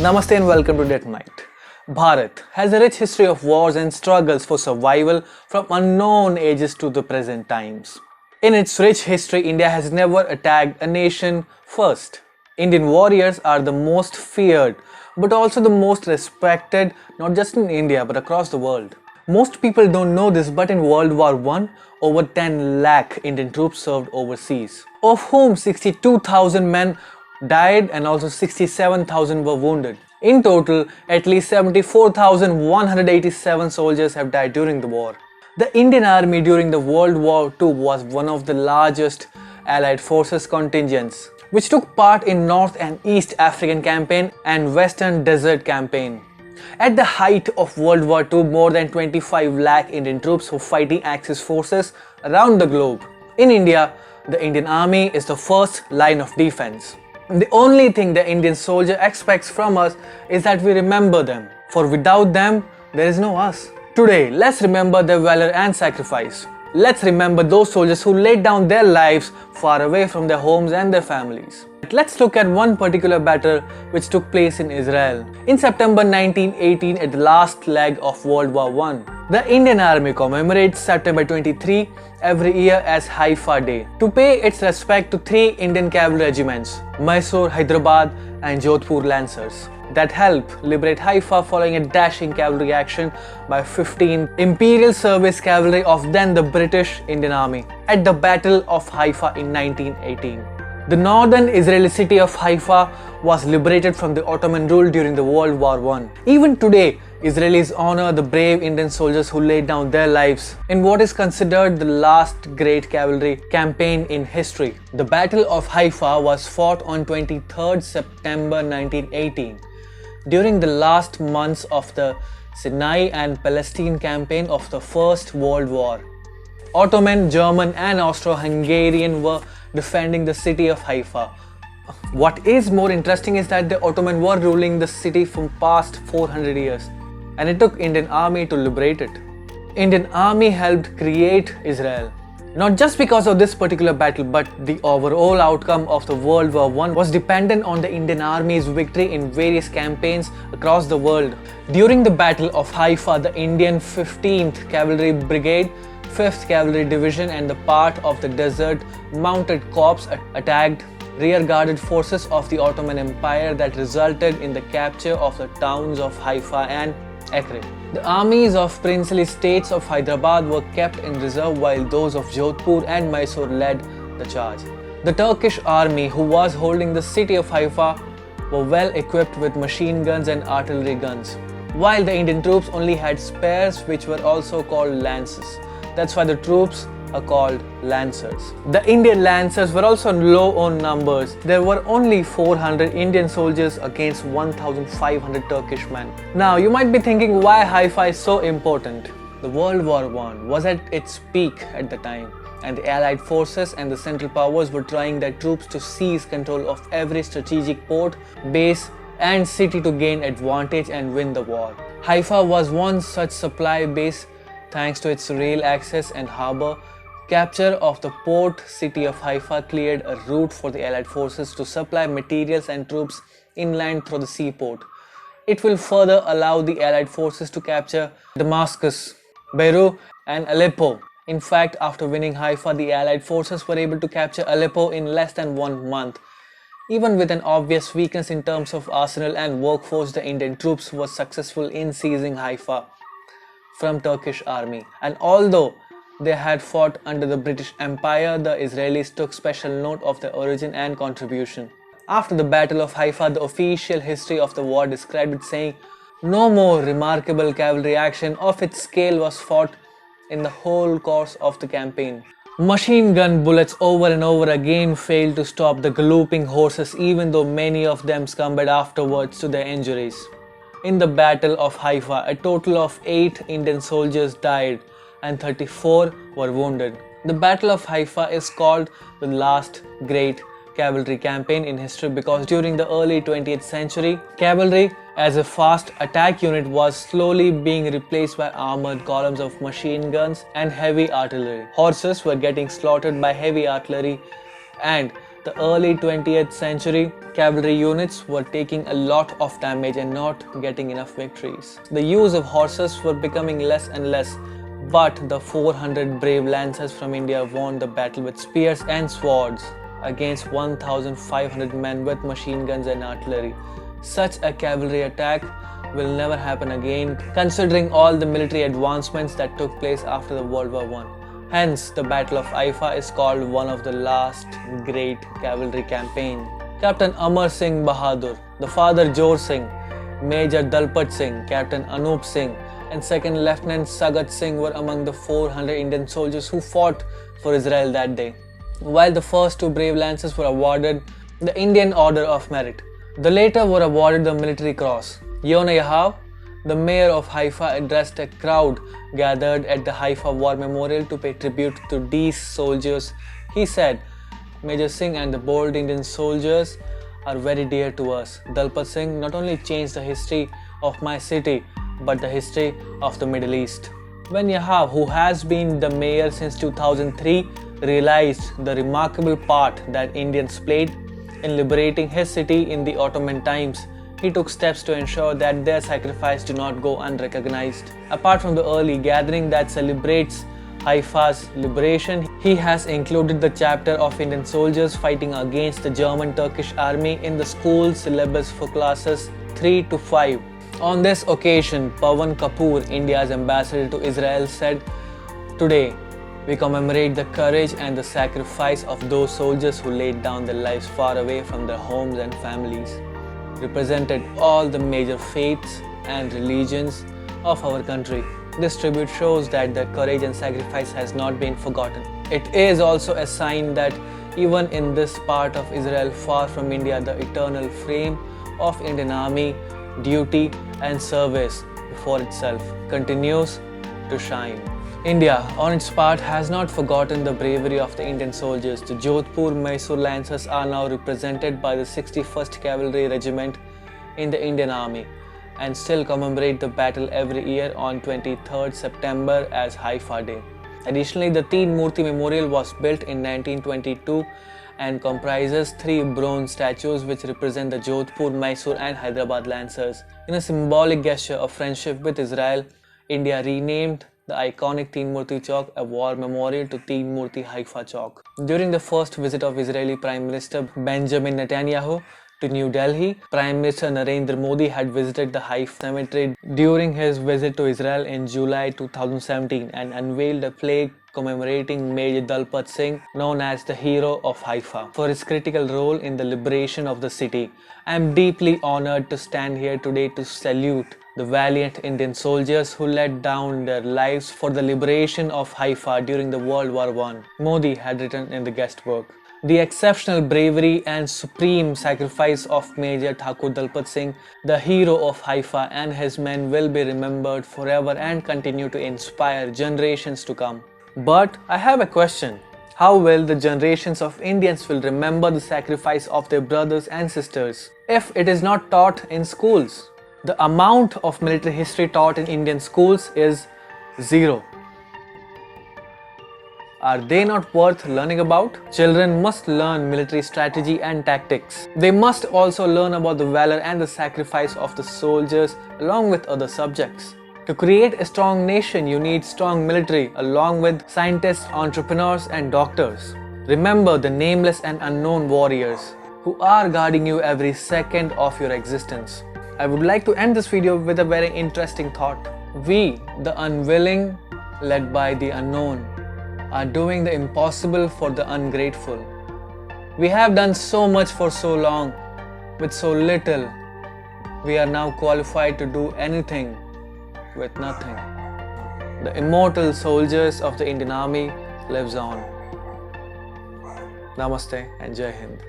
Namaste and welcome to Day Night. Bharat has a rich history of wars and struggles for survival from unknown ages to the present times. In its rich history, India has never attacked a nation first. Indian warriors are the most feared but also the most respected, not just in India but across the world. Most people don't know this, but in World War I, over 10 lakh Indian troops served overseas, of whom 62,000 men died and also 67,000 were wounded. In total, at least 74,187 soldiers have died during the war. The Indian Army during the World War II was one of the largest Allied forces contingents, which took part in North and East African Campaign and Western Desert Campaign. At the height of World War II, more than 25 lakh Indian troops were fighting Axis forces around the globe. In India, the Indian Army is the first line of defense. The only thing the Indian soldier expects from us is that we remember them, for without them, there is no us. Today, let's remember their valor and sacrifice. Let's remember those soldiers who laid down their lives far away from their homes and their families. Let's look at one particular battle which took place in Israel. In September 1918, at the last leg of World War I, the Indian Army commemorates September 23 every year as Haifa Day to pay its respect to three Indian cavalry regiments, Mysore, Hyderabad and Jodhpur Lancers, that helped liberate Haifa following a dashing cavalry action by 15 Imperial Service Cavalry of then the British Indian Army at the Battle of Haifa in 1918. The northern Israeli city of Haifa was liberated from the Ottoman rule during the World War I. Even today, Israelis honor the brave Indian soldiers who laid down their lives in what is considered the last great cavalry campaign in history. The Battle of Haifa was fought on 23rd September 1918 during the last months of the Sinai and Palestine campaign of the First World War. Ottoman, German and Austro-Hungarian were defending the city of Haifa. What is more interesting is that the Ottoman were ruling the city for past 400 years and it took Indian Army to liberate it. Indian Army helped create Israel. Not just because of this particular battle, but the overall outcome of the World War I was dependent on the Indian Army's victory in various campaigns across the world. During the Battle of Haifa, the Indian 15th Cavalry Brigade, 5th Cavalry Division and the part of the Desert Mounted Corps attacked rear-guarded forces of the Ottoman Empire that resulted in the capture of the towns of Haifa and Acre. The armies of princely states of Hyderabad were kept in reserve while those of Jodhpur and Mysore led the charge. The Turkish army, who was holding the city of Haifa, were well equipped with machine guns and artillery guns, while the Indian troops only had spears, which were also called lances. That's why the troops are called Lancers. The Indian Lancers were also low on numbers. There were only 400 Indian soldiers against 1,500 Turkish men. Now you might be thinking why Haifa is so important. The World War I was at its peak at the time, and the Allied forces and the Central Powers were trying their troops to seize control of every strategic port, base and city to gain advantage and win the war. Haifa was one such supply base. Thanks to its rail access and harbour, capture of the port city of Haifa cleared a route for the Allied forces to supply materials and troops inland through the seaport. It will further allow the Allied forces to capture Damascus, Beirut and Aleppo. In fact, after winning Haifa, the Allied forces were able to capture Aleppo in less than 1 month. Even with an obvious weakness in terms of arsenal and workforce, the Indian troops were successful in seizing Haifa from Turkish army, and although they had fought under the British Empire, the Israelis took special note of their origin and contribution. After the Battle of Haifa, the official history of the war described it saying, "No more remarkable cavalry action of its scale was fought in the whole course of the campaign. Machine gun bullets over and over again failed to stop the galloping horses, even though many of them succumbed afterwards to their injuries." In the Battle of Haifa, a total of 8 Indian soldiers died and 34 were wounded. The Battle of Haifa is called the last great cavalry campaign in history because during the early 20th century, cavalry as a fast attack unit was slowly being replaced by armored columns of machine guns and heavy artillery. Horses were getting slaughtered by heavy artillery and The early 20th century cavalry units were taking a lot of damage and not getting enough victories. The use of horses were becoming less and less, but the 400 brave lancers from India won the battle with spears and swords against 1,500 men with machine guns and artillery. Such a cavalry attack will never happen again, considering all the military advancements that took place after the World War I. Hence, the Battle of Haifa is called one of the last great cavalry campaigns. Captain Amar Singh Bahadur, the father Jor Singh, Major Dalpat Singh, Captain Anup Singh, and Second Lieutenant Sagat Singh were among the 400 Indian soldiers who fought for Israel that day. While the first two brave lancers were awarded the Indian Order of Merit, the later were awarded the Military Cross. Yonah Yahav, the mayor of Haifa, addressed a crowd gathered at the Haifa War Memorial to pay tribute to these soldiers. He said, "Major Singh and the bold Indian soldiers are very dear to us. Dalpat Singh not only changed the history of my city, but the history of the Middle East." When Yahav, who has been the mayor since 2003, realized the remarkable part that Indians played in liberating his city in the Ottoman times, he took steps to ensure that their sacrifice do not go unrecognized. Apart from the early gathering that celebrates Haifa's liberation, he has included the chapter of Indian soldiers fighting against the German-Turkish army in the school syllabus for classes 3 to 5. On this occasion, Pawan Kapoor, India's ambassador to Israel, said, "Today, we commemorate the courage and the sacrifice of those soldiers who laid down their lives far away from their homes and families, represented all the major faiths and religions of our country. This tribute shows that their courage and sacrifice has not been forgotten. It is also a sign that even in this part of Israel far from India, the eternal flame of Indian Army, duty and service before itself continues to shine." India, on its part, has not forgotten the bravery of the Indian soldiers. The Jodhpur-Mysore Lancers are now represented by the 61st Cavalry Regiment in the Indian Army and still commemorate the battle every year on 23rd September as Haifa Day. Additionally, the Teen Murti Memorial was built in 1922 and comprises 3 bronze statues which represent the Jodhpur, Mysore and Hyderabad Lancers. In a symbolic gesture of friendship with Israel, India renamed the iconic Teen Murti Chowk a war memorial to Teen Murti Haifa Chowk. During the first visit of Israeli Prime Minister Benjamin Netanyahu to New Delhi, Prime Minister Narendra Modi had visited the Haifa cemetery during his visit to Israel in July 2017 and unveiled a plaque commemorating Major Dalpat Singh, known as the hero of Haifa, for his critical role in the liberation of the city. I am deeply honored to stand here today to salute the valiant Indian soldiers who laid down their lives for the liberation of Haifa during the World War I, Modi had written in the guest book. The exceptional bravery and supreme sacrifice of Major Thakur Dalpat Singh, the hero of Haifa, and his men will be remembered forever and continue to inspire generations to come. But I have a question. How will the generations of Indians will remember the sacrifice of their brothers and sisters if it is not taught in schools? The amount of military history taught in Indian schools is 0. Are they not worth learning about? Children must learn military strategy and tactics. They must also learn about the valor and the sacrifice of the soldiers along with other subjects. To create a strong nation, you need strong military along with scientists, entrepreneurs and doctors. Remember the nameless and unknown warriors who are guarding you every second of your existence. I would like to end this video with a very interesting thought. We, the unwilling, led by the unknown, are doing the impossible for the ungrateful. We have done so much for so long with so little. We are now qualified to do anything with nothing. The immortal soldiers of the Indian Army lives on. Namaste and Jai Hind.